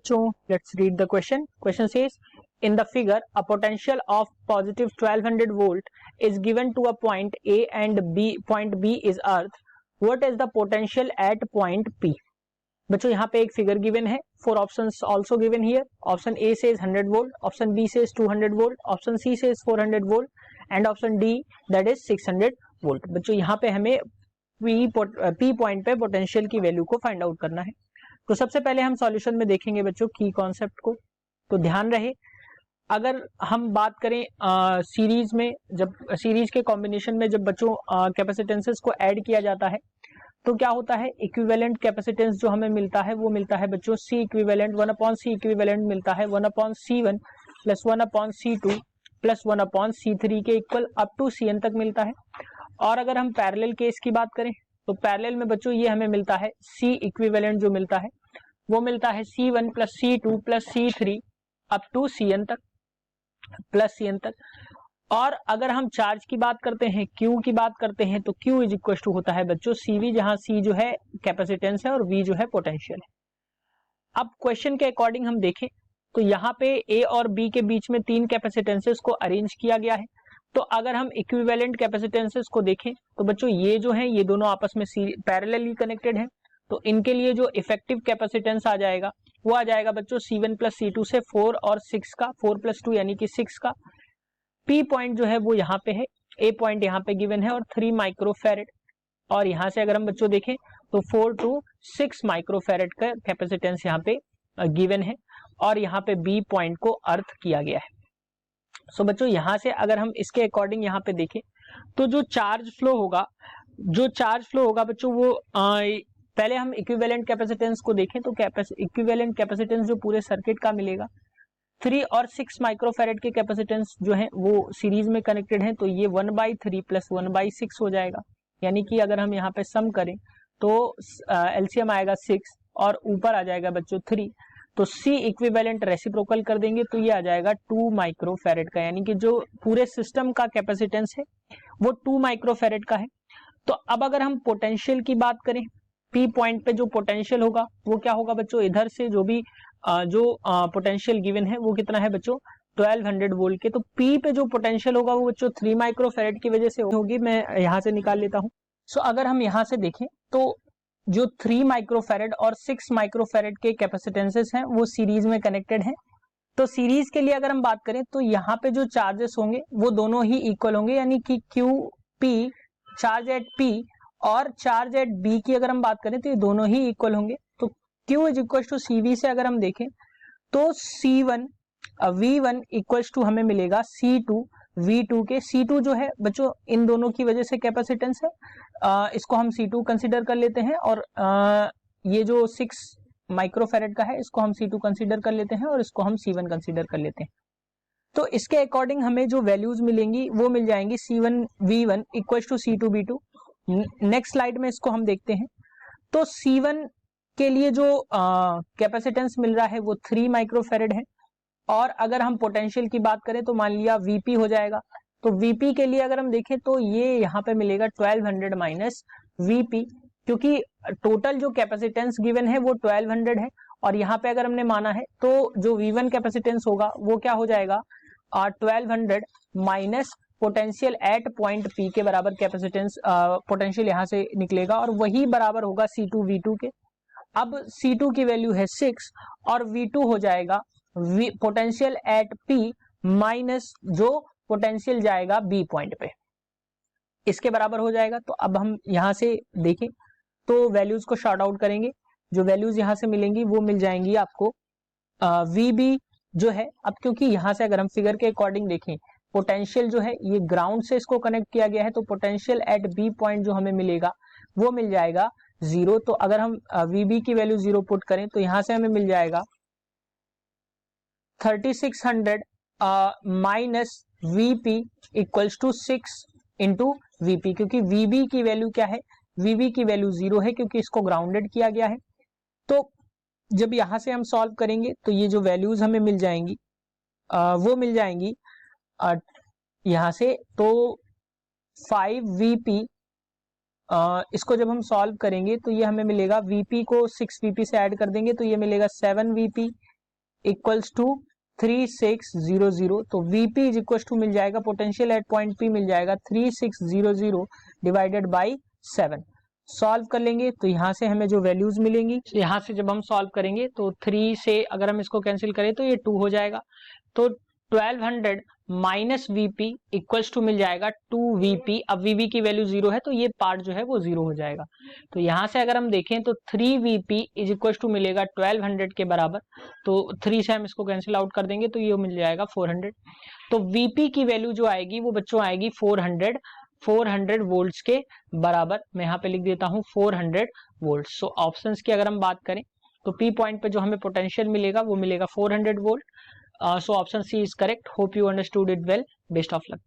So let's read the question. Question says, in the figure, a potential of positive 1200 volt is given to a point A and B. Point B is Earth. What is the potential at point P? बच्चों यहाँ पे एक figure given है. 4 options also given here. Option A says 100 volt, option B says 200 volt, option C says 400 volt, and option D that is 600 volt. बच्चों यहाँ पे हमें P point पे पोटेंशियल की वैल्यू को फाइंड आउट करना है. तो सबसे पहले हम सॉल्यूशन में देखेंगे बच्चों की कॉन्सेप्ट को. तो ध्यान रहे, अगर हम बात करें सीरीज में, जब सीरीज के कॉम्बिनेशन में जब बच्चों कैपेसिटेंसेस को ऐड किया जाता है तो क्या होता है, इक्विवेलेंट कैपेसिटेंस जो हमें मिलता है वो मिलता है बच्चों C इक्विवेलेंट 1/C इक्विवेलेंट मिलता है 1/C1 plus 1/C2 plus 1/C3 के इक्वल अप टू Cn तक मिलता है. और अगर हम पैरेलल केस की बात करें तो पैरेलल में बच्चों ये हमें मिलता है C इक्विवेलेंट जो मिलता है वो मिलता है C1 plus C2 plus C3 up to Cn तक प्लस Cn तक. और अगर हम चार्ज की बात करते हैं, Q की बात करते हैं, तो Q इज इक्वल टू होता है बच्चों CV, जहां C जो है कैपेसिटेंस है और V जो है पोटेंशियल है. अब क्वेश्चन के अकॉर्डिंग हम देखें तो यहाँ पे A और B के बीच में 3 कैपेसिटेंसेस को अरेंज किया गया है. तो अगर हम इक्विवेलेंट कैपेसिटेंसेस को देखें तो बच्चों ये जो है ये दोनों आपस में पैरेलली कनेक्टेड है. तो इनके लिए जो इफेक्टिव कैपेसिटेंस आ जाएगा वो आ जाएगा बच्चों C1 प्लस C2 से 4 और 6 का, 4 प्लस 2 यानी कि 6 का. P पॉइंट जो है वो यहाँ पे है, A पॉइंट यहाँ पे गिवन है और 3 माइक्रोफेरेड. और यहाँ से अगर हम बच्चों देखें तो 4 to 6 माइक्रोफेरेड का कैपेसिटेंस यहाँ पे गिवन है और यहाँ पे B पॉइंट को अर्थ किया गया है. सो बच्चों यहाँ से अगर हम इसके अकॉर्डिंग यहाँ पे देखें तो जो चार्ज फ्लो होगा बच्चों वो पहले हम इक्विवेलेंट कैपेसिटेंस को देखें तो इक्विवेलेंट कैपेसिटेंस जो पूरे सर्किट का मिलेगा 3 और 6 माइक्रोफेरेड के कैपेसिटेंस जो है वो सीरीज में कनेक्टेड हैं. तो ये 1/3 प्लस 1/6 हो जाएगा. यानी कि अगर हम यहाँ पे सम करें तो एलसीएम आएगा 6 और ऊपर आ जाएगा बच्चों 3. तो C इक्विवेलेंट रेसिप्रोकल कर देंगे तो ये आ जाएगा 2 माइक्रोफेरेड का. यानी कि जो पूरे सिस्टम का कैपेसिटेंस है वो 2 माइक्रोफेरेड का है. तो अब अगर हम पोटेंशियल की बात करें, P पॉइंट पे जो पोटेंशियल होगा वो क्या होगा बच्चों, इधर से जो भी पोटेंशियल गिवन है वो कितना है बच्चों 1200 वोल्ट के. तो P पे जो पोटेंशियल होगा वो बच्चों 3 माइक्रोफेरेड की वजह से होगी. मैं यहाँ से निकाल लेता हूँ. सो अगर हम यहाँ से देखें तो जो 3 माइक्रोफेरेड और 6 माइक्रोफेरेड के कैपेसिटेंसेस हैं वो सीरीज में कनेक्टेड हैं. तो सीरीज के लिए अगर हम बात करें तो यहाँ पे जो चार्जेस होंगे वो दोनों ही इक्वल होंगे. यानी कि QP चार्ज एट P और चार्ज एट B की अगर हम बात करें तो ये दोनों ही इक्वल होंगे. तो Q is equal to CV से अगर हम देखें तो C1 V1 इक्वल टू हमें मिलेगा C2 V2 के. C2 जो है बच्चों इन दोनों की वजह से कैपेसिटेंस है, इसको हम C2 कंसीडर कर लेते हैं. और ये जो 6 माइक्रोफेरेड का है इसको हम C2 कंसीडर कर लेते हैं और इसको हम C1 कंसीडर कर लेते हैं. तो इसके अकॉर्डिंग हमें जो वैल्यूज मिलेंगी वो मिल जाएंगी C1 V1 equal to C2 V2. Next slide में इसको हम देखते हैं. तो C1 के लिए जो कैपेसिटेंस मिल रहा है वो 3 माइक्रोफेरेड है. और अगर हम पोटेंशियल की बात करें तो मान लिया VP हो जाएगा. तो VP के लिए अगर हम देखें तो ये यहाँ पे मिलेगा 1200 माइनस VP, क्योंकि टोटल जो कैपेसिटेंस गिवन है वो 1200 है. और यहाँ पे अगर हमने माना है तो जो V1 कैपेसिटेंस होगा वो क्या हो जाएगा 1200 minus potential at point P के बराबर कैपेसिटेंस पोटेंशियल यहाँ से निकलेगा और वही बराबर होगा C2 V2 के. अब C2 की वैल्यू है 6 और V2 हो जाएगा पोटेंशियल एट P माइनस जो पोटेंशियल जाएगा B पॉइंट पे, इसके बराबर हो जाएगा. तो अब हम यहाँ से देखें तो वैल्यूज को शॉर्ट आउट करेंगे. जो वैल्यूज यहाँ से मिलेंगी वो मिल जाएंगी आपको VB जो है. अब क्योंकि यहाँ से अगर हम फिगर के अकॉर्डिंग देखें पोटेंशियल जो है ये ग्राउंड से इसको कनेक्ट किया गया है, तो पोटेंशियल एट B पॉइंट जो हमें मिलेगा वो मिल जाएगा 0. तो अगर हम VB की वैल्यू 0 पुट करें तो यहाँ से हमें मिल जाएगा 3600 minus VP equals to 6 into VP, क्योंकि VB की वैल्यू क्या है, VB की वैल्यू 0 है क्योंकि इसको ग्राउंडेड किया गया है. तो जब यहाँ से हम सॉल्व करेंगे तो ये जो वैल्यूज हमें मिल जाएंगी वो मिल जाएंगी यहाँ से. तो 5VP इसको जब हम सॉल्व करेंगे तो ये हमें मिलेगा, VP को 6VP से ऐड कर देंगे तो ये मिलेगा 7VP इक्वल्स टू 3600, तो Vp इज इक्वल टू मिल जाएगा पोटेंशियल एट पॉइंट P मिल जाएगा 3600 डिवाइडेड बाई 7। सॉल्व कर लेंगे तो यहाँ से हमें जो वैल्यूज मिलेंगी, यहाँ से जब हम सॉल्व करेंगे तो 3 से अगर हम इसको कैंसिल करें तो ये 2 हो जाएगा, तो 1200 माइनस Vp इक्वल्स टू मिल जाएगा 2Vp। अब Vp की वैल्यू 0 है तो ये पार्ट जो है वो 0 हो जाएगा। तो यहाँ से अगर हम देखें तो 3Vp इज इक्वल टू मिलेगा 1200 के बराबर, तो 3 से हम इसको कैंसिल आउट कर देंगे तो ये मिल जाएगा 400। तो Vp की वैल्यू जो आएगी वो बच्चों आएगी 400 वोल्ट्स के बराबर। मैं यहाँ पे लिख देता हूँ 400 वोल्ट्स। सो ऑप्शंस की अगर हम बात करें तो P पॉइंट पे जो हमें पोटेंशियल मिलेगा वो मिलेगा 400 volt. So option C is correct. Hope you understood it well. Best of luck.